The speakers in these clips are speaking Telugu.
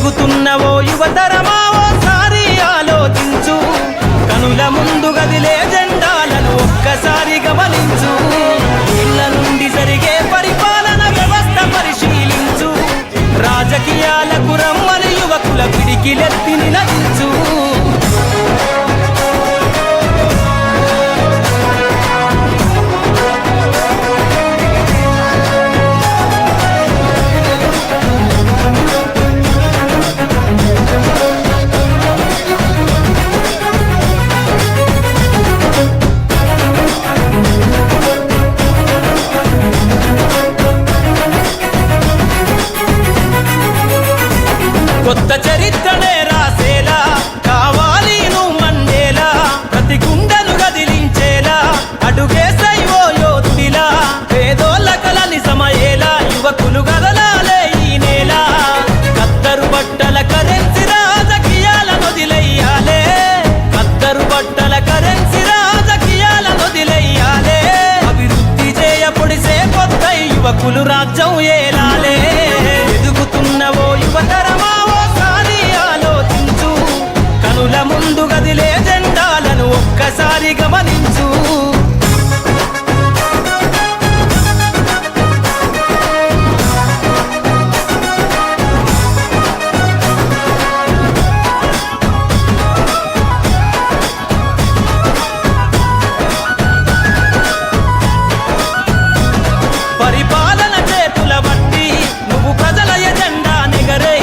ఎదుగుతున్నవో యువతరమా ఓసారి ఆలోచించు, కనుల ముందు గదిలే జెండాలను ఒక్కసారి గమనించు. ఇళ్ల నుండి జరిగే పరిపాలన వ్యవస్థ పరిశీలించు, రాజకీయాలకు రమ్మని యువకుల పిడికిలెత్తి నిలదించు. కొత్త చరిత్రనే రాసేలా కావాలి నువ్వు మండేలా, ప్రతి గుండెను గదిలించేలా అడుగేసై ఓ యోధుడిలా. పేదోళ్ళ కల నిజమయ్యేలా యువకులు గదలాలే ఈ నేల. కద్దరు బట్టల కరెన్సీ రాజకీయాలను వదిలెయ్యాలే, కద్దరు బట్టల కరెన్సీ రాజకీయాలను వదిలెయ్యాలే. అభివృద్ధి చేయబడిసే కొత్త యువకులు రాజ్యం ఏలాలే. ఎదుగుతున్నవో యువతరమా కనుల ముందు గదిలే జెండాలను ఒక్కసారి గమనించు. పరిపాలన చేతుల బట్టి నువ్వు ప్రజల ఎజెండా నిగరై,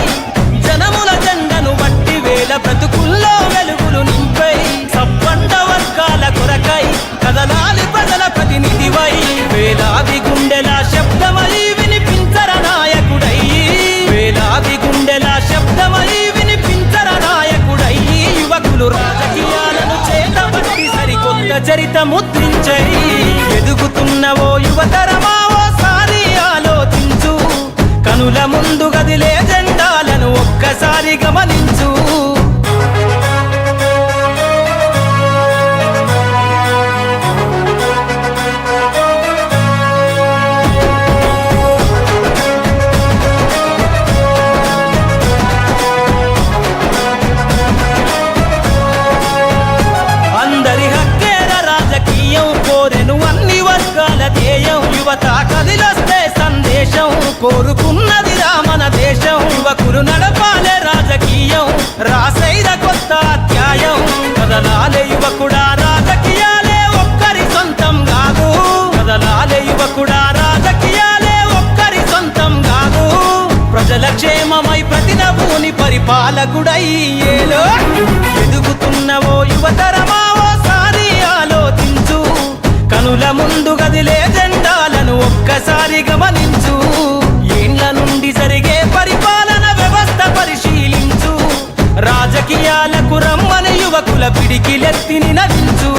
జనముల జెండను బట్టి వేల బ్రతుకుల్లో వెలుగులు నింపై, సబ్బండ వర్గాల కొరకై కదలాలి ప్రజల ప్రతినిధివై. వేలాది గుండెల శబ్దమై వినిపించర నాయకుడై, వేలాది గుండెల శబ్దమై వినిపించర నాయకుడై. యువకులు రాజకీయాలను చేతబట్టి సరికొత్త చరిత ముద్రించై. ఎదుగుతున్నవో యువతరమా ఓసారి ఆలోచించు, కనుల ముందు గదిలే జెండాలను ఒక్కసారి గమనించు. అందరి హక్కేర రాజకీయం కోరెను అన్ని వర్గాల ధ్యేయం. యువత కదిలొస్తే సందేశం కోరుకున్నది మన దేశం. యువకులు నడపాలే రాజకీయం, రాసైద కొత్త అధ్యాయం. కదలాలే యువకుడా రాజకీయాలే ఒక్కరి సొంతం కాదు, కదలాలే యువకుడా రాజకీయాలే ఒక్కరి సొంతం కాదు. ప్రజల క్షేమమై ప్రతి నవ్వుని పరిపాలకుడై ఏలో. ఎదుగుతున్నవో యువతరమా ఓసారి ఆలోచించు, కనుల ముందు గదిలే జెండాలను ఒక్కసారి గమనించు. ఏండ్ల నుండి జరిగే పరిపాలన వ్యవస్థ పరిశీలించు, రాజకీయాలకు రమ్మని యువకుల పిడికిలెత్తి నిలదించు.